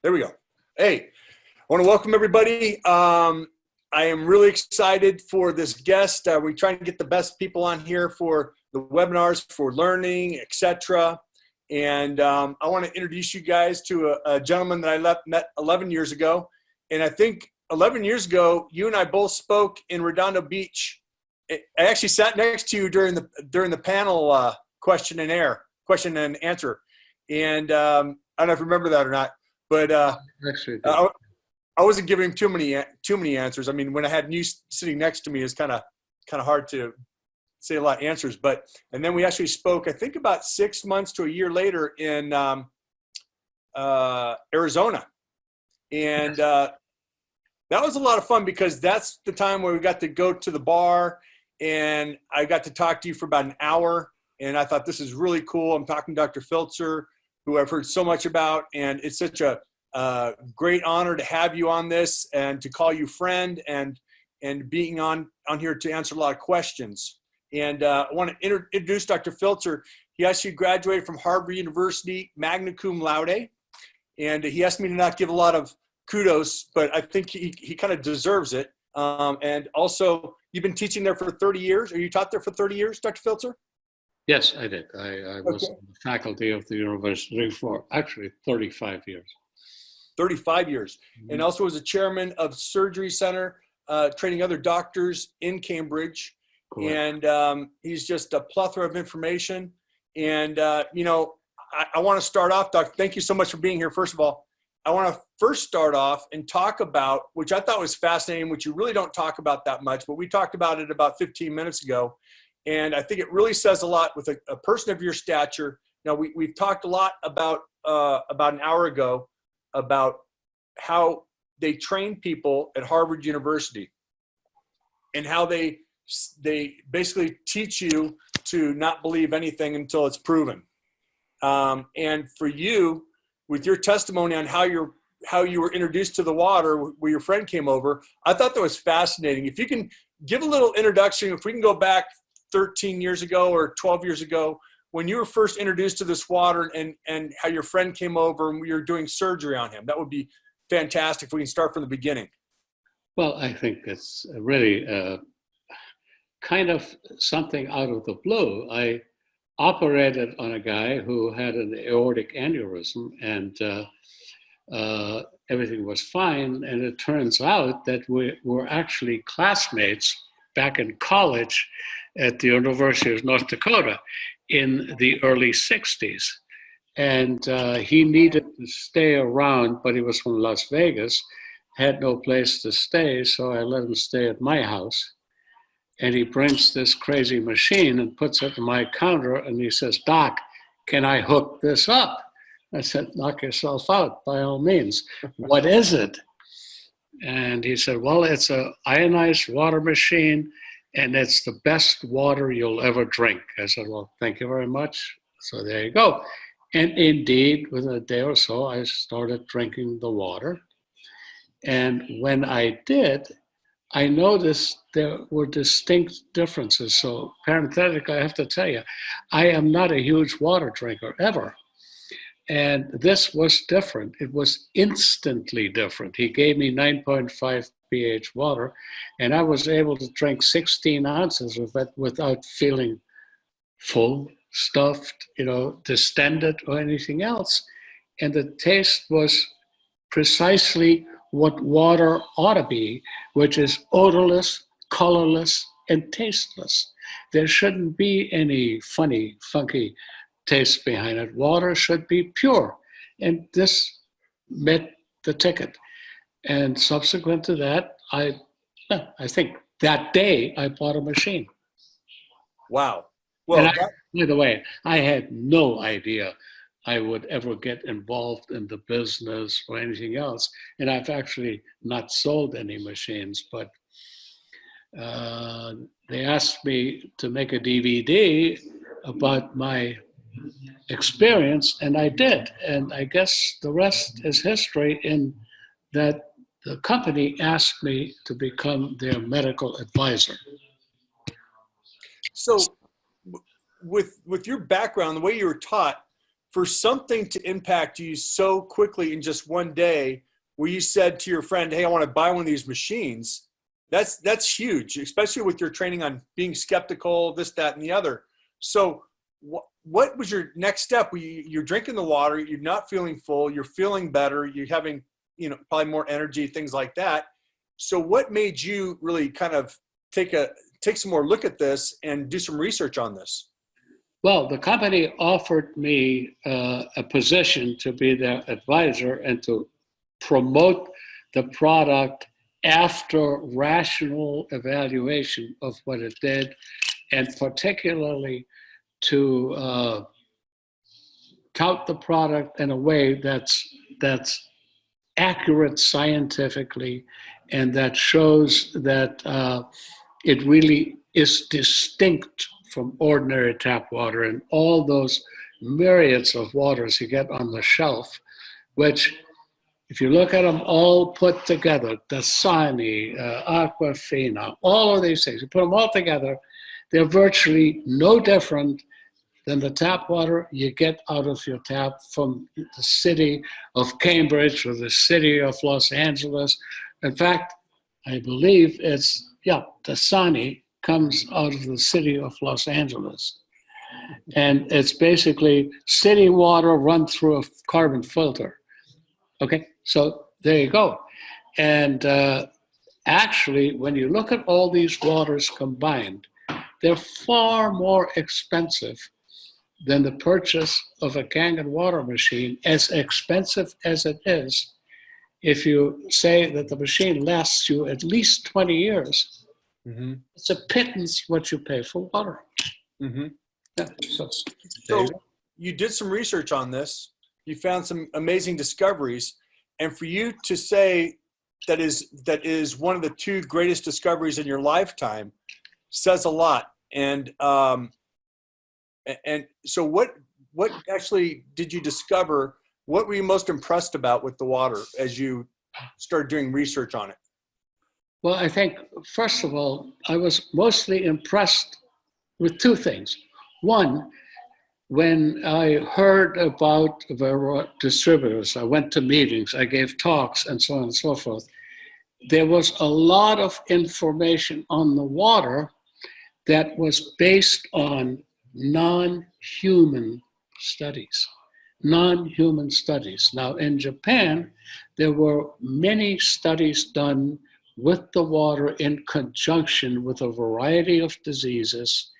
There we go. Hey, I want to welcome everybody. I am really excited for this guest. We're trying to get the best people on here for the webinars, for learning, etc. And I want to introduce you guys to a gentleman that I met 11 years ago. And I think 11 years ago, you and I both spoke in Redondo Beach. I actually sat next to you during the panel question and answer. And I don't know if you remember that or not, but Actually, I wasn't giving him too many answers. I mean, when I had you sitting next to me, it's kind of hard to say a lot of answers. And then we actually spoke, I think, about 6 months to a year later in Arizona, and that was a lot of fun because that's the time where we got to go to the bar, and I got to talk to you for about an hour. And I thought, this is really cool. I'm talking to Dr. Filtzer, who I've heard so much about, and it's such a great honor to have you on this and to call you friend and being on here to answer a lot of questions. And I want to introduce Dr. Filtzer. He actually graduated from Harvard University, magna cum laude, and he asked me to not give a lot of kudos, but I think he kind of deserves it. And also, you've been teaching there for 30 years. Or you taught there for 30 years, Dr. Filtzer? yes, I did. I was on the faculty of the university for actually 35 years. 35 years. Mm-hmm. And also was a chairman of Surgery Center, training other doctors in Cambridge. Correct. And he's just a plethora of information. And, I want to start off, Doc, thank you so much for being here, first of all. I want to first start off and talk about, which I thought was fascinating, which you really don't talk about that much, but we talked about it about 15 minutes ago. And I think it really says a lot with a person of your stature. Now, we've talked a lot about an hour ago about how they train people at Harvard University and how they basically teach you to not believe anything until it's proven. And for you, with your testimony on how you were introduced to the water where your friend came over, I thought that was fascinating. If you can give a little introduction, if we can go back 13 years ago or 12 years ago, when you were first introduced to this water and how your friend came over and we were doing surgery on him, that would be fantastic if we can start from the beginning. Well, I think it's really kind of something out of the blue. I operated on a guy who had an aortic aneurysm, and everything was fine. And it turns out that we were actually classmates back in college at the University of North Dakota in the early 60s. And he needed to stay around, but he was from Las Vegas, had no place to stay, so I let him stay at my house. And he brings this crazy machine and puts it on my counter, and he says, "Doc, can I hook this up?" I said, "Knock yourself out, by all means. What is it?" And he said, "Well, it's an ionized water machine, and it's the best water you'll ever drink." I said, "Well, thank you very much." So there you go. And indeed, within a day or so, I started drinking the water. And when I did, I noticed there were distinct differences. So parenthetically, I have to tell you, I am not a huge water drinker ever. And this was different. It was instantly different. He gave me 9.5 pH water, and I was able to drink 16 ounces of it without feeling full, stuffed, distended or anything else. And the taste was precisely what water ought to be, which is odorless, colorless, and tasteless. There shouldn't be any funny, funky taste behind it. Water should be pure. And this met the ticket. And subsequent to that, I think that day I bought a machine. Wow. Well, by the way, I had no idea I would ever get involved in the business or anything else. And I've actually not sold any machines, but they asked me to make a DVD about my experience, and I did. And I guess the rest is history in that the company asked me to become their medical advisor. So with your background, the way you were taught, for something to impact you so quickly in just one day, where you said to your friend, hey, I want to buy one of these machines, that's huge, especially with your training on being skeptical, this, that, and the other. So what was your next step? You're drinking the water, you're not feeling full, you're feeling better, you're having, probably more energy, things like that. So what made you really kind of take some more look at this and do some research on this? Well, the company offered me a position to be their advisor and to promote the product after rational evaluation of what it did, and particularly to tout the product in a way that's accurate scientifically, and that shows that it really is distinct from ordinary tap water and all those myriads of waters you get on the shelf, which, if you look at them all put together, Dasani, Aquafina, all of these things, you put them all together, they're virtually no different than the tap water you get out of your tap from the city of Cambridge or the city of Los Angeles. In fact, I believe Dasani comes out of the city of Los Angeles. And it's basically city water run through a carbon filter. Okay, so there you go. And actually, when you look at all these waters combined, they're far more expensive than the purchase of a Kangen water machine, as expensive as it is. If you say that the machine lasts you at least 20 years, mm-hmm. It's a pittance what you pay for water. Mm-hmm. Yeah. So you did some research on this. You found some amazing discoveries. And for you to say that is one of the two greatest discoveries in your lifetime says a lot. And so what actually did you discover? What were you most impressed about with the water as you started doing research on it? Well, I think, first of all, I was mostly impressed with two things. One, when I heard about the distributors, I went to meetings, I gave talks, and so on and so forth. There was a lot of information on the water that was based on non-human studies. Non-human studies. Now, in Japan, there were many studies done with the water in conjunction with a variety of diseases,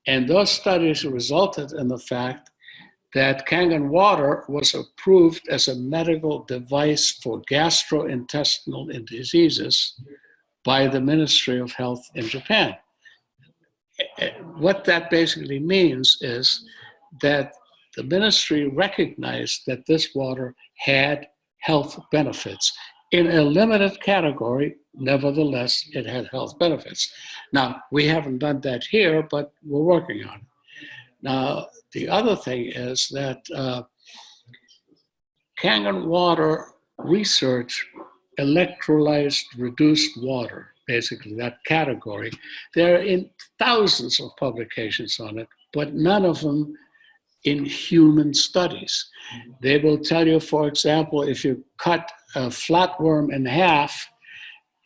and those studies resulted in the fact that Kangen water was approved as a medical device for gastrointestinal diseases by the Ministry of Health in Japan. What that basically means is that the ministry recognized that this water had health benefits. In a limited category, nevertheless, it had health benefits. Now, we haven't done that here, but we're working on it. Now, the other thing is that Kangen water research electrolyzed reduced water, basically that category. There are in thousands of publications on it, but none of them in human studies. They will tell you, for example, if you cut a flatworm in half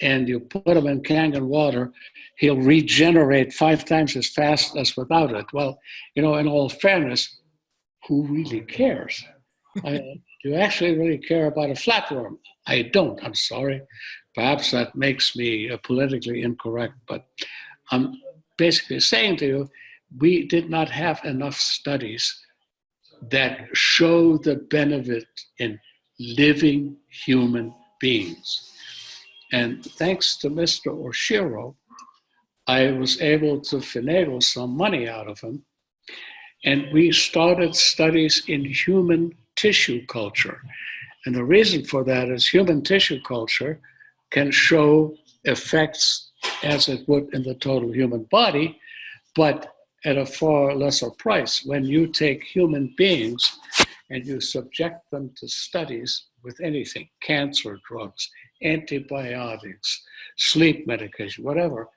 and you put him in Kangen water, he'll regenerate 5 times as fast as without it. Well, in all fairness, who really cares? Do you actually really care about a flatworm? I don't, I'm sorry. Perhaps that makes me politically incorrect, but I'm basically saying to you, we did not have enough studies that show the benefit in living human beings. And thanks to Mr. Oshiro, I was able to finagle some money out of him. And we started studies in human tissue culture. And the reason for that is human tissue culture can show effects as it would in the total human body, but at a far lesser price. When you take human beings and you subject them to studies with anything, cancer drugs, antibiotics, sleep medication, whatever,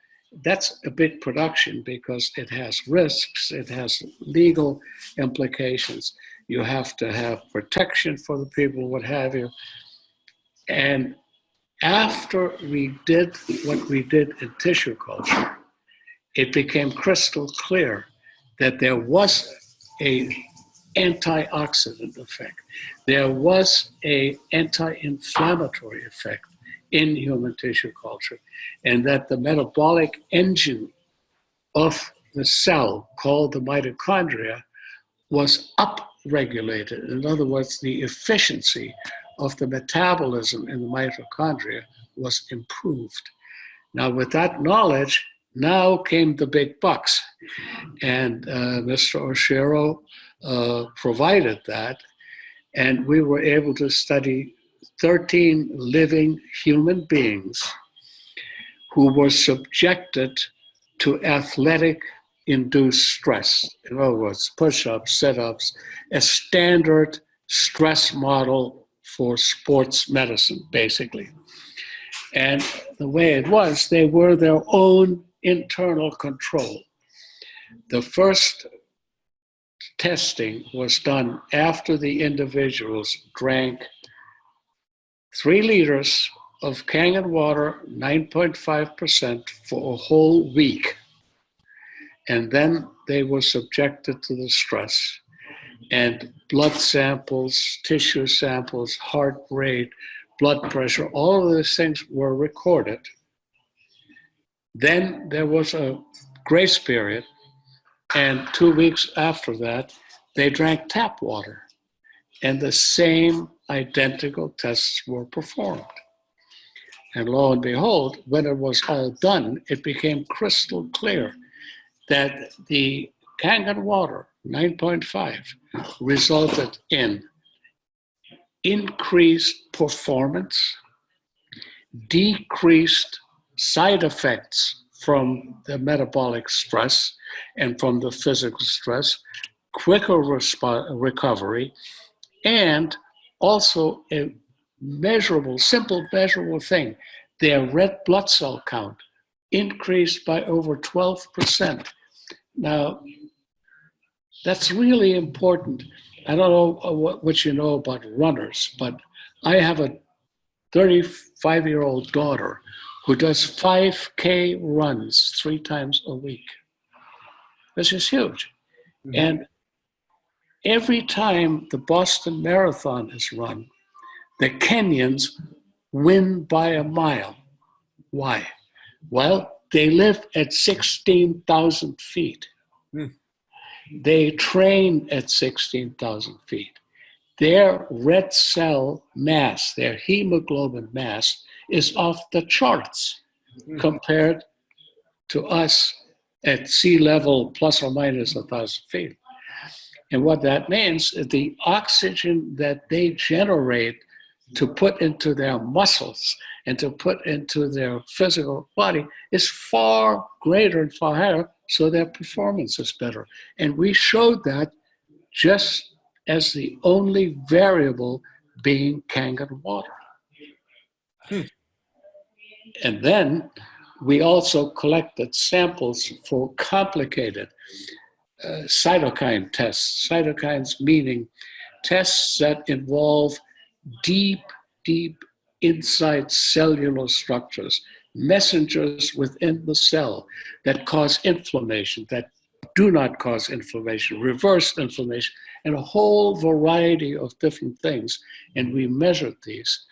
that's a big production because it has risks, it has legal implications. You have to have protection for the people, what have you. And after we did what we did in tissue culture, it became crystal clear that there was a antioxidant effect. There was a anti-inflammatory effect in human tissue culture, and that the metabolic engine of the cell, called the mitochondria, was upregulated. In other words, the efficiency of the metabolism in the mitochondria was improved. Now, with that knowledge, now came the big bucks. And Mr. Oshiro provided that. And we were able to study 13 living human beings who were subjected to athletic induced stress. In other words, push-ups, sit-ups, a standard stress model for sports medicine, basically. And the way it was, they were their own internal control. The first testing was done after the individuals drank 3 liters of Kangen water, 9.5%, for a whole week. And then they were subjected to the stress. And blood samples, tissue samples, heart rate, blood pressure, all of those things were recorded. Then there was a grace period, and 2 weeks after that, they drank tap water, and the same identical tests were performed. And lo and behold, when it was all done, it became crystal clear that the Kangen water, 9.5, resulted in increased performance, decreased side effects from the metabolic stress and from the physical stress, quicker recovery, and also a measurable, simple measurable thing. Their red blood cell count increased by over 12%. Now, that's really important. I don't know what you know about runners, but I have a 35-year-old daughter who does 5K runs 3 times a week. This is huge. Mm-hmm. And every time the Boston Marathon is run, the Kenyans win by a mile. Why? Well, they live at 16,000 feet. Mm. They train at 16,000 feet. Their red cell mass, their hemoglobin mass, is off the charts compared to us at sea level plus or minus 1,000 feet. And what that means is the oxygen that they generate to put into their muscles and to put into their physical body is far greater and far higher, so their performance is better. And we showed that just as the only variable being Kangen water. And then we also collected samples for complicated cytokine tests. Cytokines meaning tests that involve deep inside cellular structures, messengers within the cell that cause inflammation, that do not cause inflammation, reverse inflammation, and a whole variety of different things. And we measured these,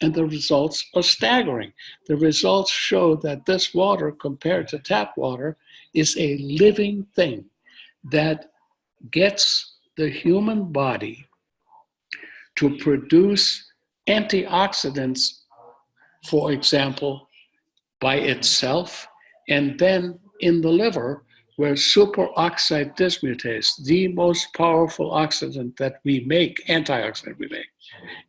and the results are staggering. The results show that this water, compared to tap water, is a living thing that gets the human body to produce antioxidants, for example, by itself, and then in the liver, where superoxide dismutase, the most powerful oxidant that we make, antioxidant we make,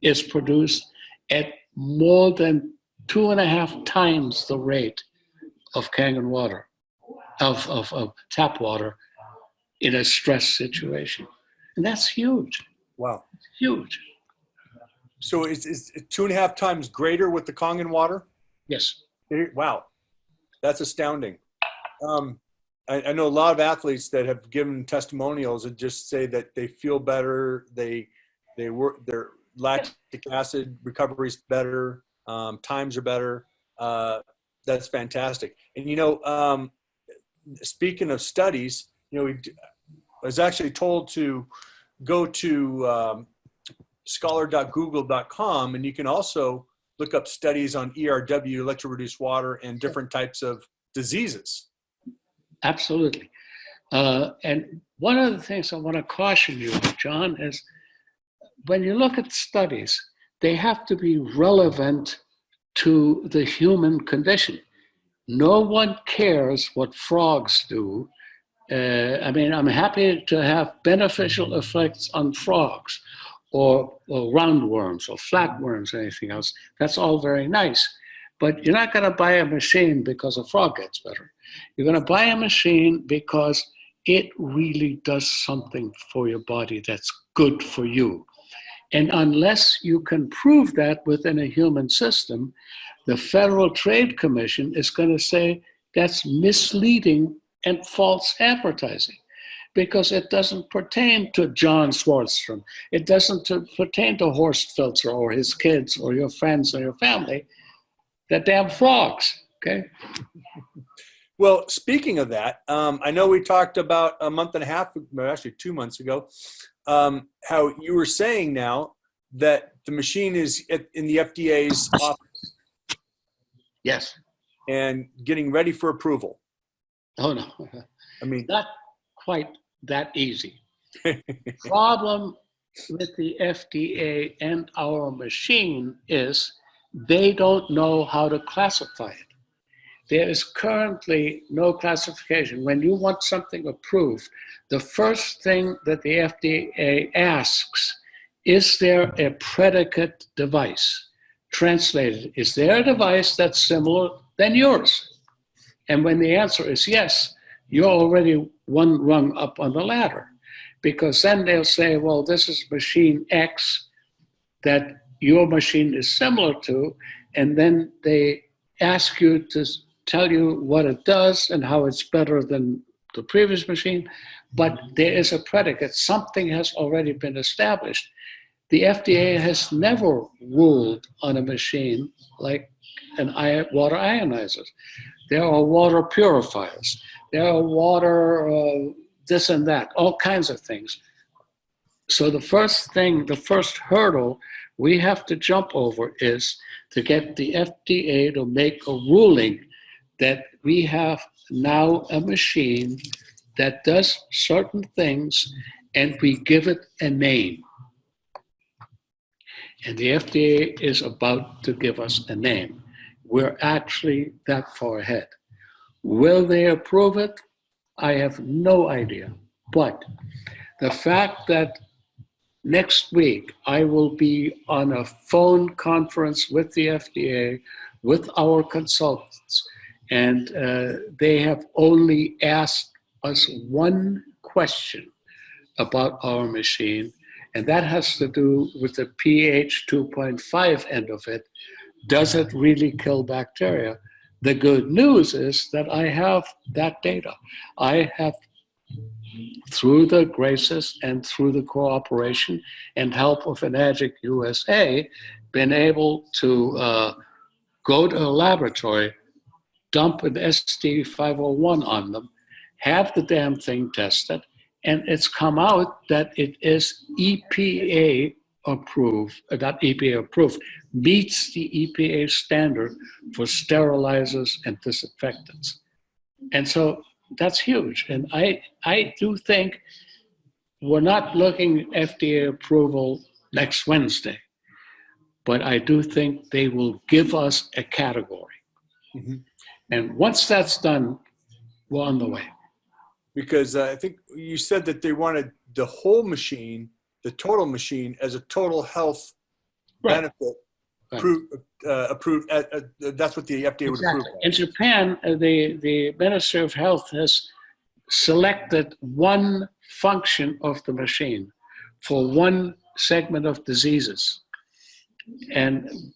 is produced at more than 2.5 times the rate of Kangen water, of tap water in a stress situation. And that's huge. Wow. Huge. So it's 2.5 times greater with the Kangen water? Yes. Wow. That's astounding. I know a lot of athletes that have given testimonials and just say that they feel better. They work, their lactic acid recovery is better. Times are better. That's fantastic. And, speaking of studies, I was actually told to go to scholar.google.com, and you can also look up studies on ERW, electro-reduced water, and different types of diseases. Absolutely. And one of the things I want to caution you, John, is when you look at studies, they have to be relevant to the human condition. No one cares what frogs do. I'm happy to have beneficial effects on frogs or roundworms or flatworms or anything else. That's all very nice. But you're not going to buy a machine because a frog gets better. You're going to buy a machine because it really does something for your body that's good for you. And unless you can prove that within a human system, the Federal Trade Commission is going to say that's misleading and false advertising, because it doesn't pertain to John Swartstrom. It doesn't pertain to Horst Filtzer or his kids or your friends or your family. They're damn frogs, okay? Well, speaking of that, I know we talked about a month and a half, actually 2 months ago, how you were saying now that the machine is in the FDA's office. Yes. And getting ready for approval. Oh, no. I mean, not quite that easy. Problem with the FDA and our machine is they don't know how to classify it. There is currently no classification. When you want something approved, the first thing that the FDA asks, is there a predicate device? Translated, is there a device that's similar than yours? And when the answer is yes, you're already one rung up on the ladder, because then they'll say, well, this is machine X that your machine is similar to, and then they ask you to tell you what it does and how it's better than the previous machine, but there is a predicate. Something has already been established. The FDA has never ruled on a machine like water ionizers. There are water purifiers. There are water this and that, all kinds of things. So the first hurdle we have to jump over is to get the FDA to make a ruling that we have now a machine that does certain things and we give it a name. And the FDA is about to give us a name. We're actually that far ahead. Will they approve it? I have no idea. But the fact that next week I will be on a phone conference with the FDA, with our consultants, and they have only asked us one question about our machine, and that has to do with the pH 2.5 end of it. Does it really kill bacteria? The good news is that I have that data. I have, through the graces and through the cooperation and help of Enagic USA, been able to go to a laboratory, dump an ST501 on them, have the damn thing tested, and it's come out that it is EPA approved, not EPA approved, meets the EPA standard for sterilizers and disinfectants. And so that's huge. And I do think we're not looking at FDA approval next Wednesday, but I do think they will give us a category. Mm-hmm. And once that's done, we're on the way. Because I think you said that they wanted the whole machine, the total machine, as a total health benefit. Right. Approved. That's what the FDA would approve. In Japan, the Ministry of Health has selected one function of the machine for one segment of diseases. And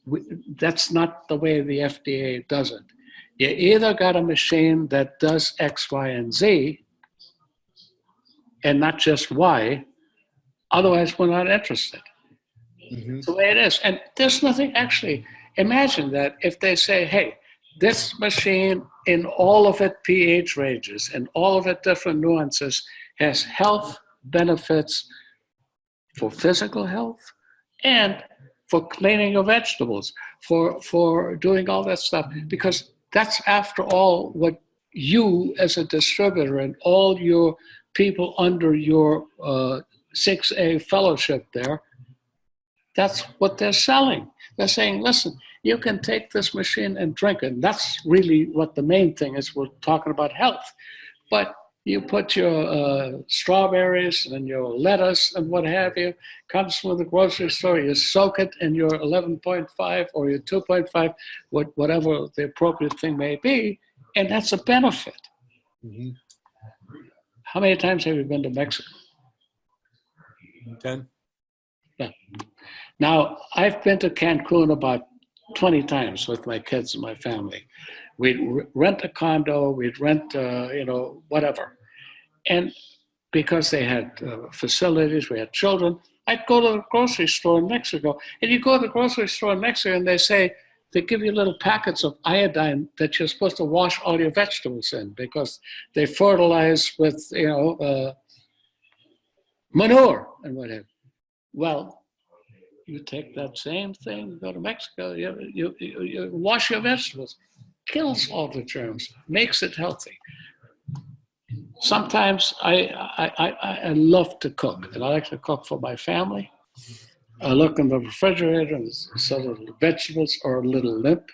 that's not the way the FDA does it. You either got a machine that does X, Y, and Z, and not just Y, otherwise we're not interested. Mm-hmm. It's the way it is. And there's nothing actually, imagine that if they say, hey, this machine in all of its pH ranges and all of its different nuances has health benefits for physical health and for cleaning your vegetables, for doing all that stuff, because that's after all what you as a distributor and all your people under your 6A fellowship there, that's what they're selling. They're saying, listen, you can take this machine and drink it. And that's really what the main thing is. We're talking about health. But you put your strawberries and your lettuce and what have you, comes from the grocery store, you soak it in your 11.5 or your 2.5, whatever the appropriate thing may be, and that's a benefit. Mm-hmm. How many times have you been to Mexico? 10. Yeah. Now, I've been to Cancun about 20 times with my kids and my family. We'd rent a condo, we'd rent, whatever. And because they had facilities, we had children, I'd go to the grocery store in Mexico. And you go to the grocery store in Mexico and they give you little packets of iodine that you're supposed to wash all your vegetables in because they fertilize with, manure and whatever. Well, you take that same thing, go to Mexico, you wash your vegetables, kills all the germs, makes it healthy. Sometimes I love to cook, and I like to cook for my family. I look in the refrigerator and so the vegetables are a little limp.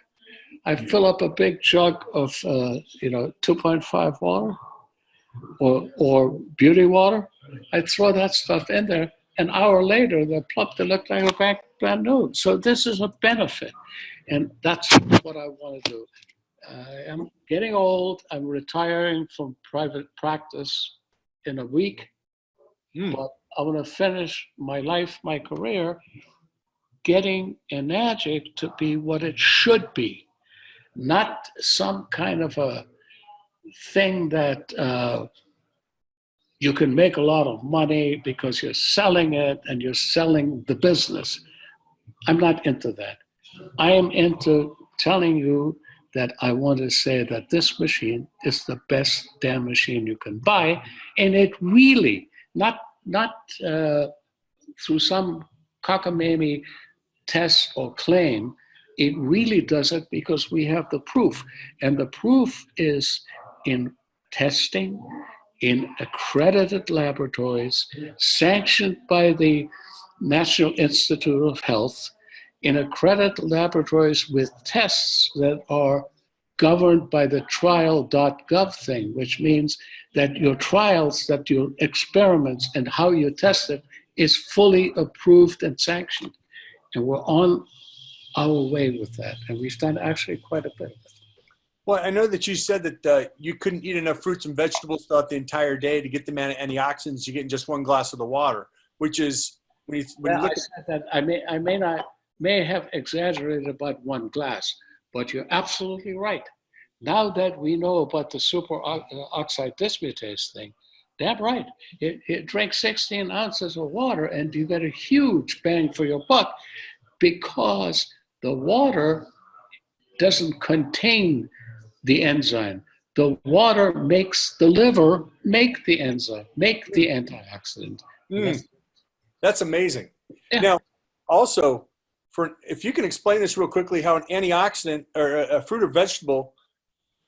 I fill up a big jug of 2.5 water or beauty water. I throw that stuff in there. An hour later, they're plump. They look like a brand new. So this is a benefit, and that's what I want to do. I'm getting old. I'm retiring from private practice in a week, but I want to finish my life, my career, getting Enagic to be what it should be, not some kind of a thing that you can make a lot of money because you're selling it and you're selling the business. I'm not into that. I am into telling you that I want to say that this machine is the best damn machine you can buy. And it really, not through some cockamamie test or claim, it really does it because we have the proof. And the proof is in testing, in accredited laboratories, sanctioned by the National Institute of Health, in accredited laboratories with tests that are governed by the trial.gov thing, which means that your trials, that your experiments and how you test it is fully approved and sanctioned. And we're on our way with that. And we've done actually quite a bit of it. Well, I know that you said that you couldn't eat enough fruits and vegetables throughout the entire day to get the amount of antioxidants you get in just one glass of the water, which is when you look I said that I may have exaggerated about one glass, but you're absolutely right. Now that we know about the superoxide dismutase thing, damn right. It drinks 16 ounces of water and you get a huge bang for your buck because the water doesn't contain the enzyme. The water makes the liver make the enzyme, make the antioxidant. That's amazing. Yeah. Now, also, if you can explain this real quickly, how an antioxidant or a fruit or vegetable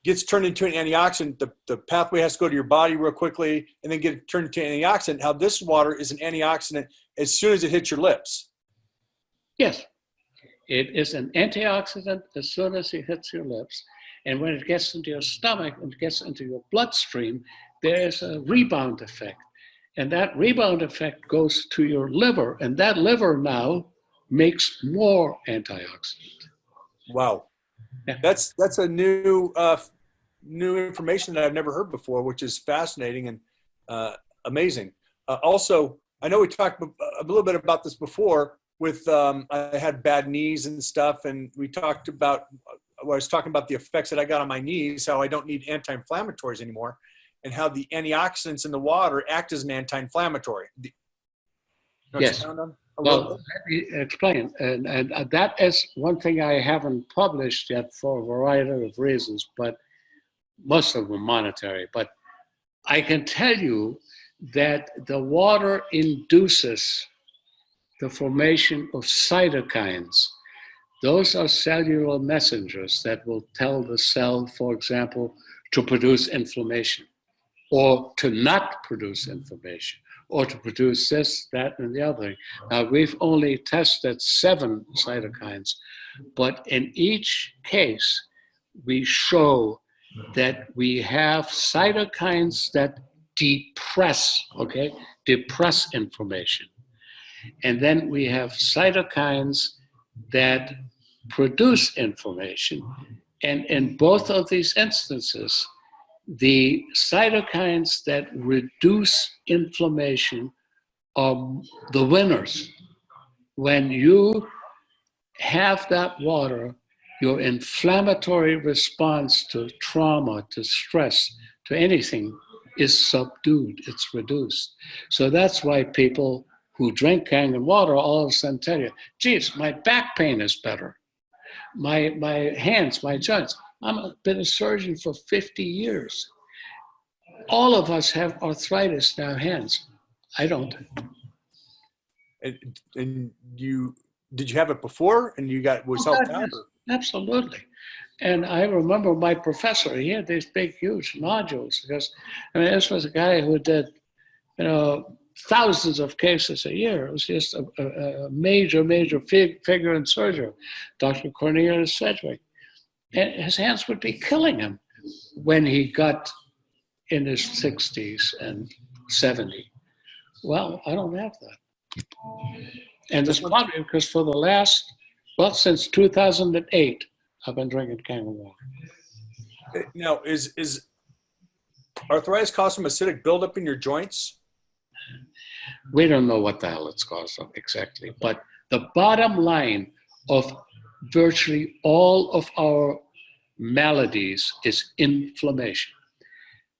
gets turned into an antioxidant, the pathway has to go to your body real quickly and then get turned into an antioxidant, how this water is an antioxidant as soon as it hits your lips. Yes. It is an antioxidant as soon as it hits your lips. And when it gets into your stomach and gets into your bloodstream, there's a rebound effect. And that rebound effect goes to your liver. And that liver now makes more antioxidant. Wow. Yeah. That's a new information that I've never heard before, which is fascinating and amazing. Also, I know we talked a little bit about this before with I had bad knees and stuff, and we talked about where I was talking about the effects that I got on my knees, how I don't need anti-inflammatories anymore, and how the antioxidants in the water act as an anti-inflammatory. Yes. Well, let me explain. And that is one thing I haven't published yet for a variety of reasons, but most of them monetary. But I can tell you that the water induces the formation of cytokines. Those are cellular messengers that will tell the cell, for example, to produce inflammation, or to not produce inflammation, or to produce this, that, and the other. Now, we've only tested 7 cytokines, but in each case, we show that we have cytokines that depress inflammation. And then we have cytokines that produce inflammation. And in both of these instances, the cytokines that reduce inflammation are the winners. When you have that water, your inflammatory response to trauma, to stress, to anything is subdued, it's reduced. So that's why people who drink Kangen water all of a sudden tell you, geez, my back pain is better. My hands, my joints. I've been a surgeon for 50 years. All of us have arthritis in our hands. I don't. And did you have it before and you was helped out? Yes, absolutely. And I remember my professor, he had these big, huge nodules because, I mean, this was a guy who did, thousands of cases a year. It was just a major figure in surgery, Dr. Cornelius Sedgwick. And his hands would be killing him when he got in his 60s and 70. Well, I don't have that. And it's probably because for the last, since 2008, I've been drinking Kangen water. Now, is arthritis caused from acidic buildup in your joints? We don't know what the hell it's caused of exactly, but the bottom line of virtually all of our maladies is inflammation.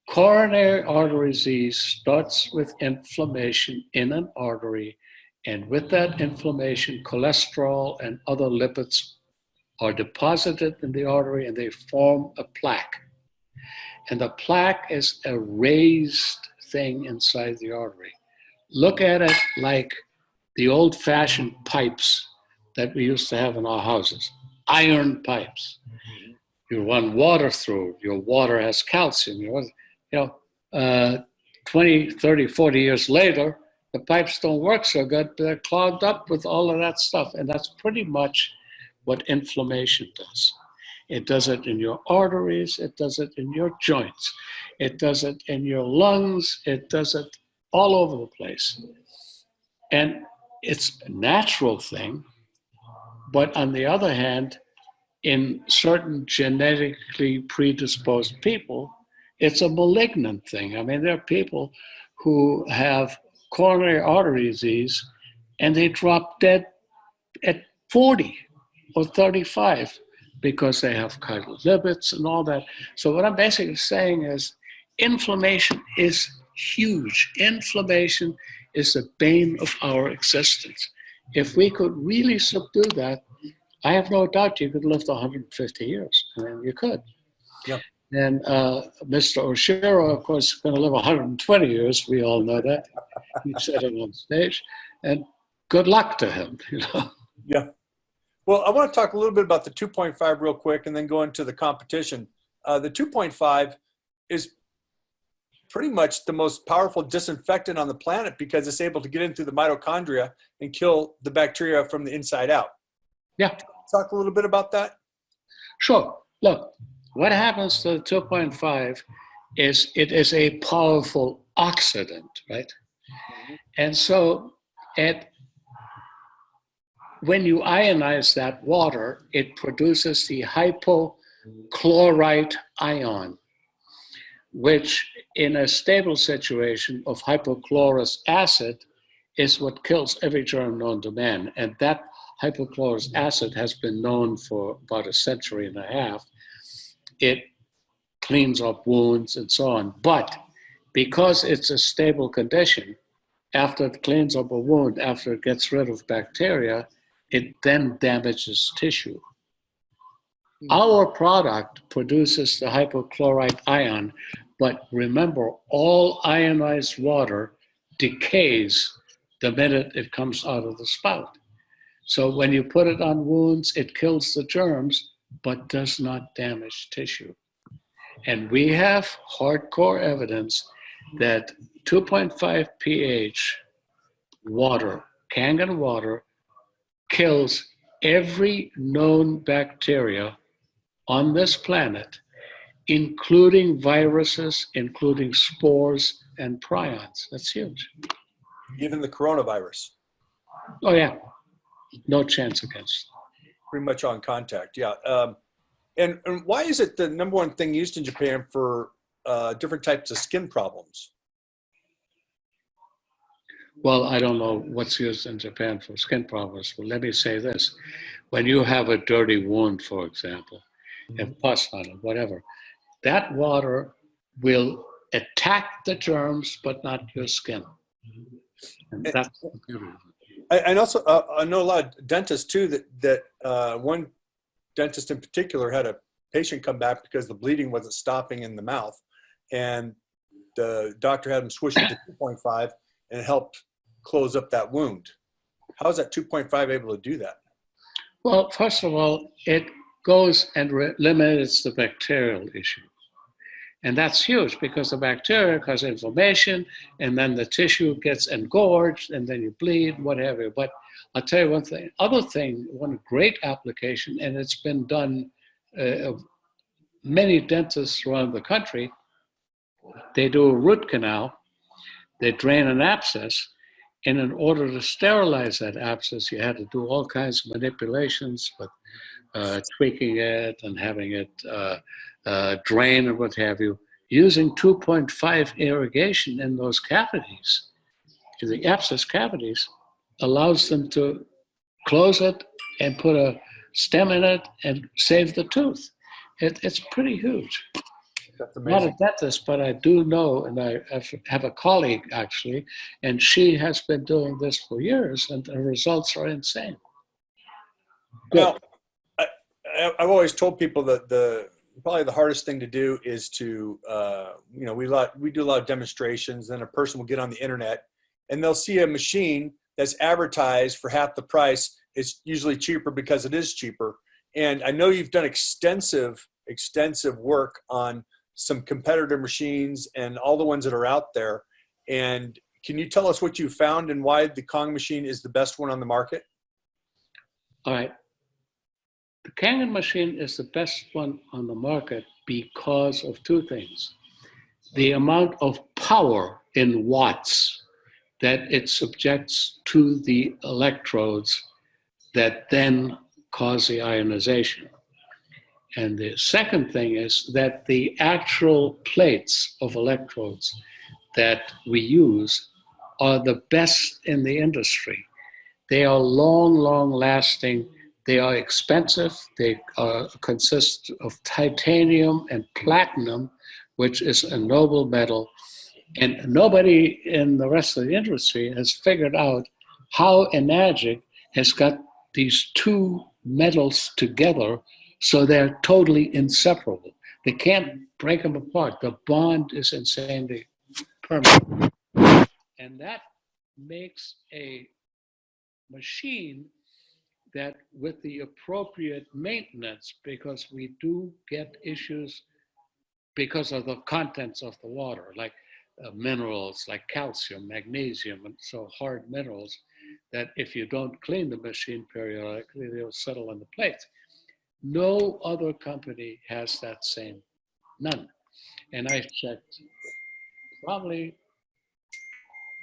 Coronary artery disease starts with inflammation in an artery, and with that inflammation, cholesterol and other lipids are deposited in the artery and they form a plaque. And the plaque is a raised thing inside the artery. Look at it like the old-fashioned pipes that we used to have in our houses, iron pipes. You run water through, your water has calcium. 20, 30, 40 years later, the pipes don't work so good, they're clogged up with all of that stuff. And that's pretty much what inflammation does. It does it in your arteries, it does it in your joints, it does it in your lungs, it does it all over the place. And it's a natural thing, but on the other hand, in certain genetically predisposed people, it's a malignant thing. I mean, there are people who have coronary artery disease and they drop dead at 40 or 35 because they have lipids and all that. So what I'm basically saying is inflammation is huge. Inflammation is the bane of our existence. If we could really subdue that, I have no doubt you could live to 150 years. I mean, you could. Yep. And Mr. Oshiro, of course, is going to live 120 years. We all know that. He's sitting on stage. And good luck to him, Yeah. Well, I want to talk a little bit about the 2.5 real quick and then go into the competition. The 2.5 is pretty much the most powerful disinfectant on the planet because it's able to get into the mitochondria and kill the bacteria from the inside out. Yeah. Talk a little bit about that? Sure. Look, what happens to the 2.5 is it is a powerful oxidant, right? And so when you ionize that water, it produces the hypochlorite ion, which in a stable situation of hypochlorous acid is what kills every germ known to man. And that hypochlorous acid has been known for about a century and a half. It cleans up wounds and so on. But because it's a stable condition, after it cleans up a wound, after it gets rid of bacteria, it then damages tissue. Our product produces the hypochlorite ion, but remember, all ionized water decays the minute it comes out of the spout. So when you put it on wounds, it kills the germs, but does not damage tissue. And we have hardcore evidence that 2.5 pH water, Kangen water, kills every known bacteria on this planet, including viruses, including spores and prions. That's huge. Even the coronavirus. Oh yeah, no chance against. Pretty much on contact, yeah. And why is it the number one thing used in Japan for different types of skin problems? Well, I don't know what's used in Japan for skin problems, but let me say this. When you have a dirty wound, for example, and pus on it, whatever, that water will attack the germs, but not your skin. And that's the beauty of it. And also, I know a lot of dentists too, that one dentist in particular had a patient come back because the bleeding wasn't stopping in the mouth. And the doctor had him swish it to 2.5 and it helped close up that wound. How is that 2.5 able to do that? Well, first of all, it goes and eliminates the bacterial issue. And that's huge because the bacteria cause inflammation and then the tissue gets engorged and then you bleed, whatever. But I'll tell you one thing, one great application, and it's been done, many dentists around the country, they do a root canal, they drain an abscess, and in order to sterilize that abscess, you had to do all kinds of manipulations, but tweaking it and having it drain and what have you, using 2.5 irrigation in those cavities, in the abscess cavities, allows them to close it and put a stem in it and save the tooth. It's pretty huge. That's I'm not a amazing. dentist, but I do know, and I have a colleague actually, and she has been doing this for years, and the results are insane. Good. Now, I've always told people that probably the hardest thing to do is to, we do a lot of demonstrations, then a person will get on the internet and they'll see a machine that's advertised for half the price. It's usually cheaper because it is cheaper. And I know you've done extensive work on some competitor machines and all the ones that are out there. And can you tell us what you found and why the Kong machine is the best one on the market? All right. The Kangen machine is the best one on the market because of two things. The amount of power in watts that it subjects to the electrodes that then cause the ionization. And the second thing is that the actual plates of electrodes that we use are the best in the industry. They are long lasting. They are expensive. They consist of titanium and platinum, which is a noble metal. And nobody in the rest of the industry has figured out how Enagic has got these two metals together so they're totally inseparable. They can't break them apart. The bond is insanely permanent. And that makes a machine that with the appropriate maintenance, because we do get issues because of the contents of the water, like minerals like calcium, magnesium, and so hard minerals, that if you don't clean the machine periodically, they'll settle on the plates. No other company has that same, none. And I checked probably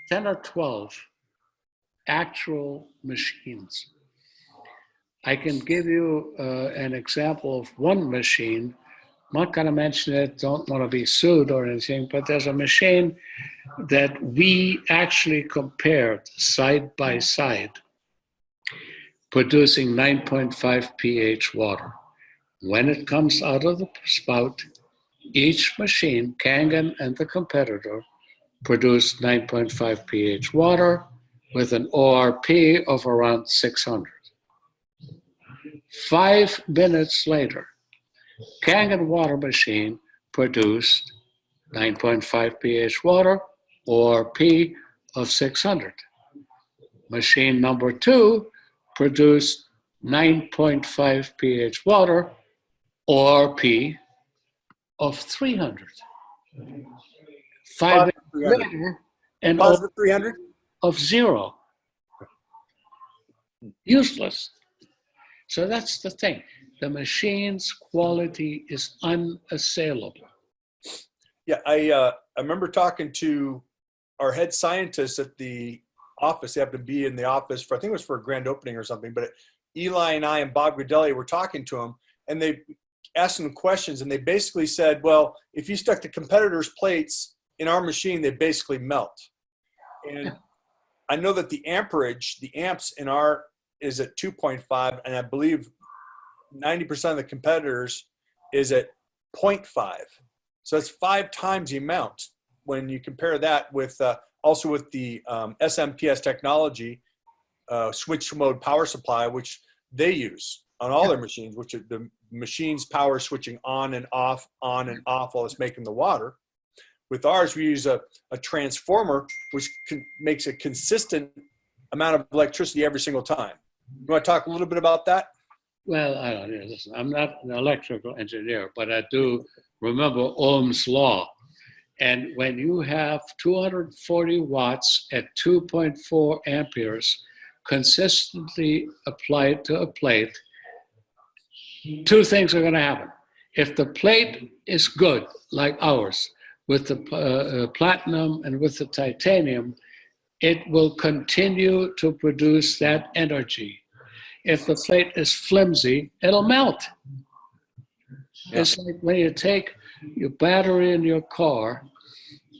10 or 12 actual machines. I can give you an example of one machine. I'm not going to mention it, don't want to be sued or anything, but there's a machine that we actually compared side by side producing 9.5 pH water. When it comes out of the spout, each machine, Kangen and the competitor, produced 9.5 pH water with an ORP of around 600. 5 minutes later, Kangen water machine produced 9.5 pH water, ORP of 600. Machine number 2 produced 9.5 pH water, ORP of 300. 5 minutes later, an ORP Positive 300? of 0. Useless. So that's the thing. The machine's quality is unassailable. Yeah, I remember talking to our head scientist at the office. They happened to be in the office for, I think it was for a grand opening or something, but Eli and I and Bob Gradelli were talking to him, and they asked him questions, and they basically said, well, if you stuck the competitors' plates in our machine, they basically melt. And I know that the amperage, the amps in our is at 2.5, and I believe 90% of the competitors is at 0.5. So it's 5 times the amount when you compare that with also with the SMPS technology, switch mode power supply, which they use on all their machines, which are the machine's power switching on and off while it's making the water. With ours, we use a transformer, which makes a consistent amount of electricity every single time. You want to talk a little bit about that? Well, I don't know. Listen, I'm not an electrical engineer, but I do remember Ohm's law. And when you have 240 watts at 2.4 amperes consistently applied to a plate, 2 things are going to happen. If the plate is good, like ours, with the platinum and with the titanium, it will continue to produce that energy. If the plate is flimsy, it'll melt. Yeah. It's like when you take your battery in your car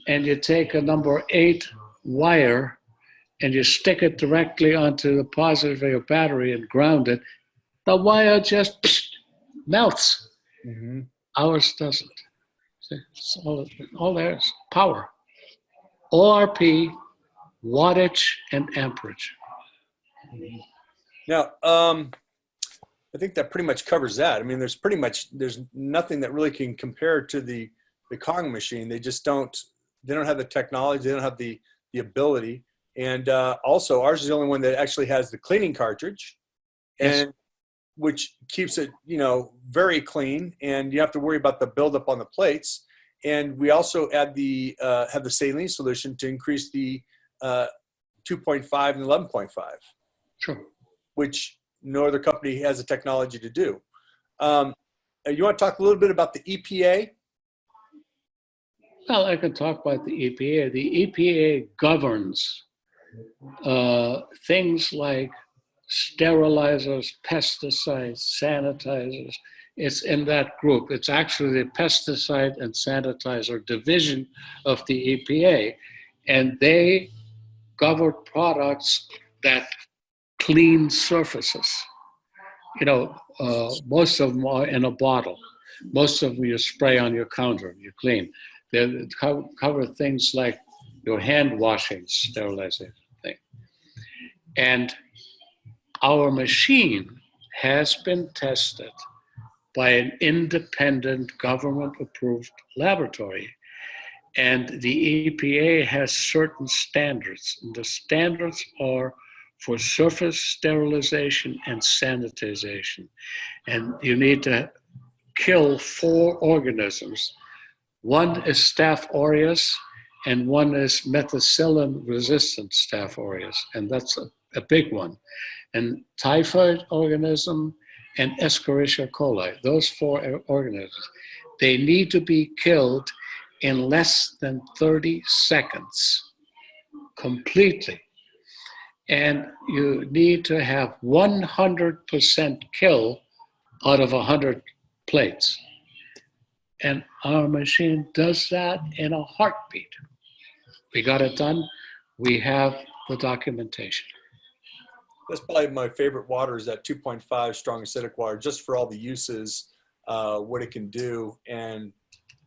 and you take a number 8 wire and you stick it directly onto the positive of your battery and ground it, the wire just melts. Mm-hmm. Ours doesn't. It's all there's power. ORP, wattage, and amperage. Now, I think that pretty much covers that. I mean, there's nothing that really can compare to the Kangen machine. They just don't have the technology. They don't have the ability. And also, ours is the only one that actually has the cleaning cartridge, yes. and which keeps it, very clean. And you have to worry about the buildup on the plates. And we also add have the saline solution to increase the 2.5 and 11.5. Sure. Which no other company has the technology to do. You want to talk a little bit about the EPA? Well, I can talk about the EPA. The EPA governs things like sterilizers, pesticides, sanitizers. It's in that group. It's actually the pesticide and sanitizer division of the EPA. And they govern products that clean surfaces. Most of them are in a bottle. Most of them you spray on your counter, you clean. They cover things like your hand washing sterilization thing. And our machine has been tested by an independent government-approved laboratory. And the EPA has certain standards. And the standards are for surface sterilization and sanitization. And you need to kill 4 organisms. One is Staph aureus, and one is methicillin-resistant Staph aureus, and that's a big one. And typhoid organism and Escherichia coli, those 4 organisms, they need to be killed in less than 30 seconds, completely. And you need to have 100% kill out of 100 plates. And our machine does that in a heartbeat. We got it done. We have the documentation. That's probably my favorite water is that 2.5 strong acidic water, just for all the uses, what it can do, and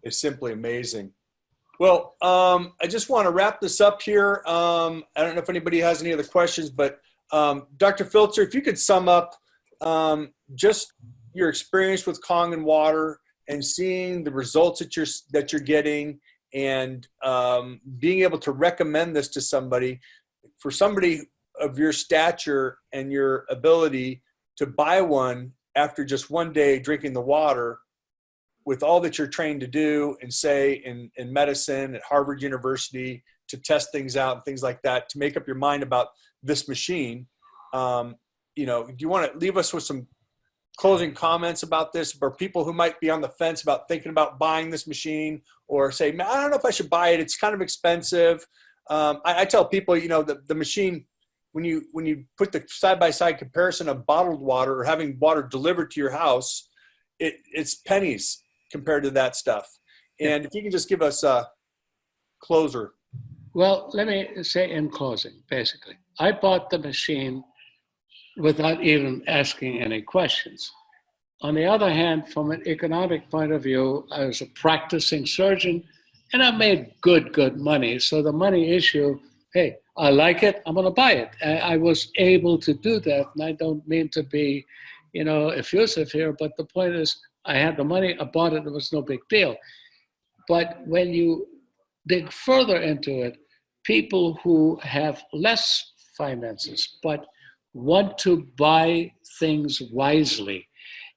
it's simply amazing. Well, I just want to wrap this up here. I don't know if anybody has any other questions, but Dr. Filtzer, if you could sum up just your experience with Kangen water and seeing the results that you're getting, and being able to recommend this to somebody, for somebody of your stature and your ability to buy one after just one day drinking the water, with all that you're trained to do and say in medicine at Harvard University, to test things out and things like that, to make up your mind about this machine. Do you want to leave us with some closing comments about this, for people who might be on the fence about thinking about buying this machine, or say, man, I don't know if I should buy it, it's kind of expensive. I tell people, the machine, when you put the side-by-side comparison of bottled water or having water delivered to your house, it's pennies compared to that stuff. And if you can just give us a closer. Well, let me say in closing, basically, I bought the machine without even asking any questions. On the other hand, from an economic point of view, I was a practicing surgeon and I made good money. So the money issue, hey, I like it, I'm gonna buy it. I was able to do that, and I don't mean to be, effusive here, but the point is, I had the money, I bought it, it was no big deal. But when you dig further into it, people who have less finances, but want to buy things wisely.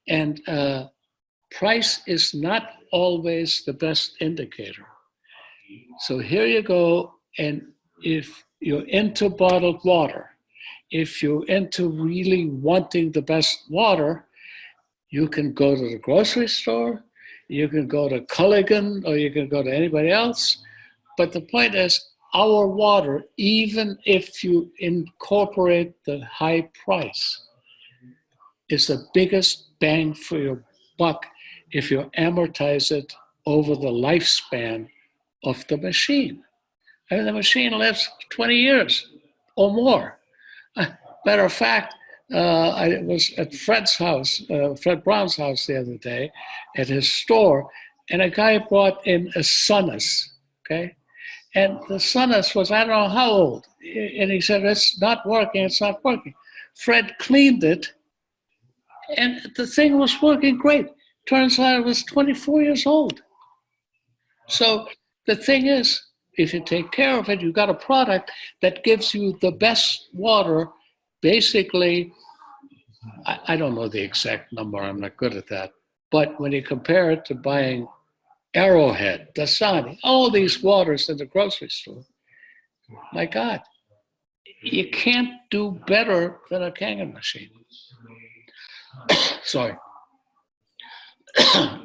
And price is not always the best indicator. So here you go, and if you're into bottled water, if you're into really wanting the best water, you can go to the grocery store, you can go to Culligan, or you can go to anybody else. But the point is, our water, even if you incorporate the high price, is the biggest bang for your buck if you amortize it over the lifespan of the machine. I mean, the machine lives 20 years or more. Matter of fact, I was at Fred's house, Fred Brown's house the other day, at his store, and a guy brought in a Sunnis, okay? And the Sunnis was, I don't know how old. And he said, it's not working. Fred cleaned it, and the thing was working great. Turns out it was 24 years old. So the thing is, if you take care of it, you got a product that gives you the best water. Basically, I don't know the exact number, I'm not good at that. But when you compare it to buying Arrowhead, Dasani, all these waters in the grocery store, my God, you can't do better than a Kangen machine. Sorry.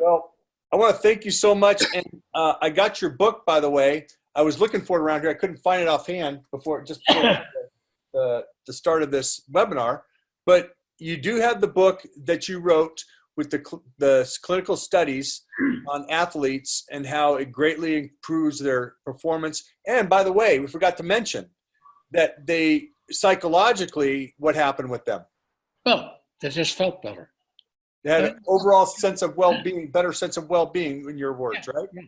Well, I want to thank you so much. And I got your book, by the way. I was looking for it around here. I couldn't find it offhand before the start of this webinar. But you do have the book that you wrote with the clinical studies on athletes and how it greatly improves their performance. And by the way, we forgot to mention that they psychologically, what happened with them? Well, they just felt better. They had an overall sense of well-being, better sense of well-being, in your words, right? Yeah.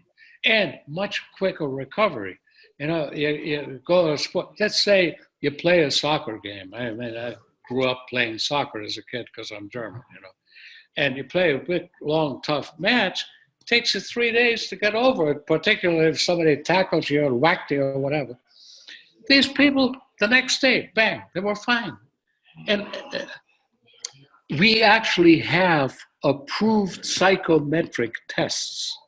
And much quicker recovery. You go to a sport. Let's say you play a soccer game. I mean, I grew up playing soccer as a kid because I'm German, And you play a big, long, tough match. It takes you 3 days to get over it, particularly if somebody tackles you or whacked you or whatever. These people, the next day, bang, they were fine. And we actually have approved psychometric tests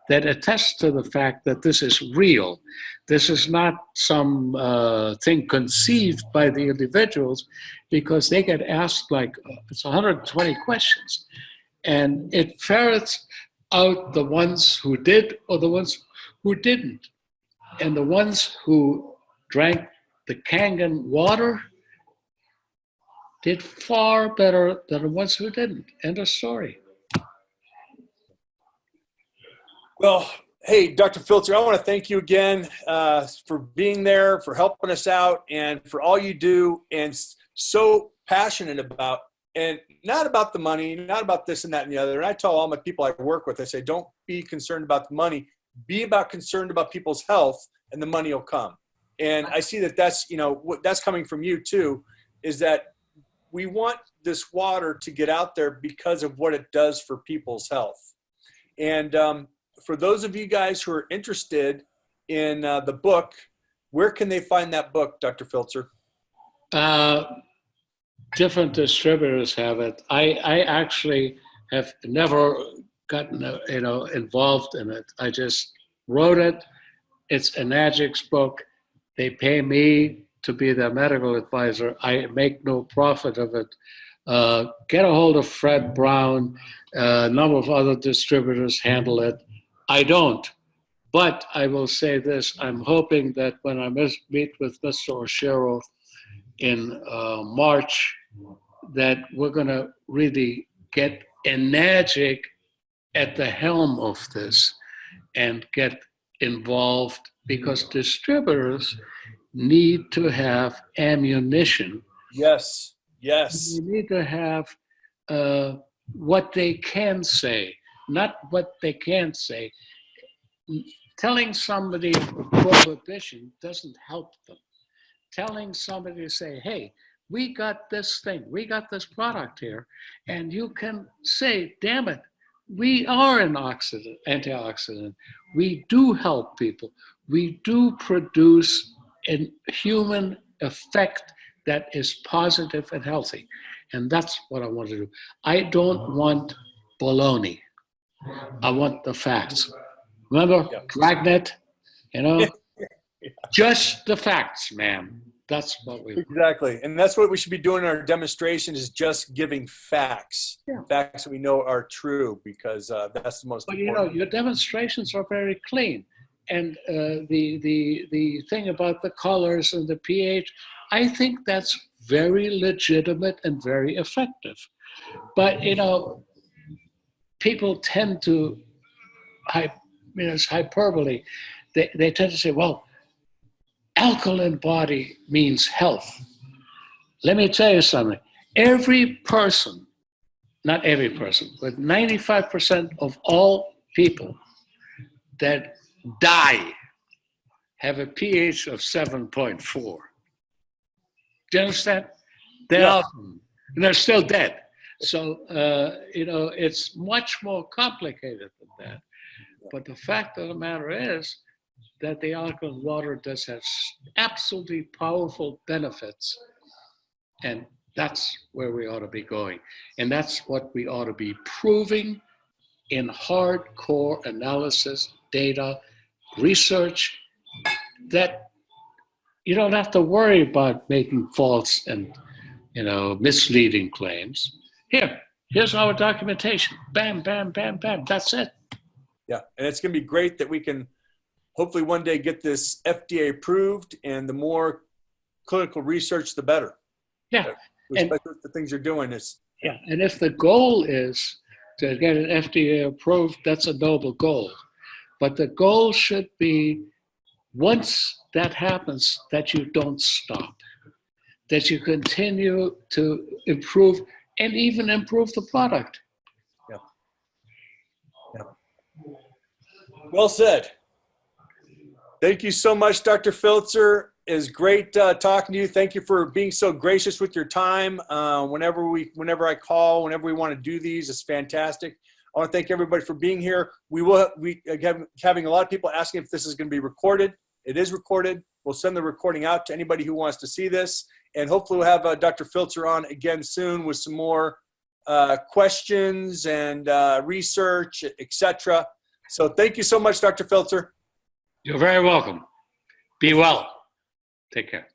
that attest to the fact that this is real. This is not some thing conceived by the individuals, because they get asked it's 120 questions, and it ferrets out the ones who did or the ones who didn't. And the ones who drank the Kangen water did far better than the ones who didn't. End of story. Well, hey, Dr. Filtzer, I want to thank you again for being there, for helping us out, and for all you do, and so passionate about, and not about the money, not about this and that and the other. And I tell all my people I work with, I say, don't be concerned about the money, be concerned about people's health, and the money will come. And I see that that's, what that's coming from you too, is that we want this water to get out there because of what it does for people's health. And for those of you guys who are interested in the book, where can they find that book, Dr. Filtzer? Different distributors have it. I actually have never gotten involved in it. I just wrote it. It's a Enagic's book. They pay me to be their medical advisor. I make no profit of it. Get a hold of Fred Brown. A number of other distributors handle it. I don't. But I will say this. I'm hoping that when I meet with Mr. Oshiro in March, that we're going to really get Enagic at the helm of this and get involved, because distributors need to have ammunition. Yes, yes. They need to have what they can say, not what they can't say. Telling somebody prohibition doesn't help them. Telling somebody to say, hey, we got this thing, we got this product here, and you can say, damn it, we are an antioxidant. We do help people. We do produce a human effect that is positive and healthy. And that's what I want to do. I don't want baloney. I want the facts. Remember, Dragnet, just the facts, ma'am. That's what we exactly, and that's what we should be doing in our demonstration, is just giving facts, facts that we know are true, because that's the most important. Your demonstrations are very clean, and the thing about the colors and the pH, I think that's very legitimate and very effective. But people tend to, it's hyperbole. They tend to say, well, alkaline body means health. Let me tell you something. Every person, not every person, but 95% of all people that die have a pH of 7.4. Do you understand? They're alkaline, and they're still dead. So, it's much more complicated than that. But the fact of the matter is that the alkaline water does have absolutely powerful benefits. And that's where we ought to be going. And that's what we ought to be proving in hardcore analysis, data, research, that you don't have to worry about making false and misleading claims. Here's our documentation. Bam, bam, bam, bam. That's it. Yeah, and it's going to be great that we can hopefully one day get this FDA approved, and the more clinical research, the better. Yeah. Especially with the things you're doing. And if the goal is to get an FDA approved, that's a noble goal. But the goal should be, once that happens, that you don't stop, that you continue to improve and even improve the product. Yeah. Well said. Thank you so much, Dr. Filtzer. It's great talking to you. Thank you for being so gracious with your time. Whenever I call, whenever we want to do these, it's fantastic. I want to thank everybody for being here. We again, having a lot of people asking if this is going to be recorded. It is recorded. We'll send the recording out to anybody who wants to see this. And hopefully we'll have Dr. Filtzer on again soon with some more questions and research, etc. So thank you so much, Dr. Filtzer. You're very welcome. Be well. Take care.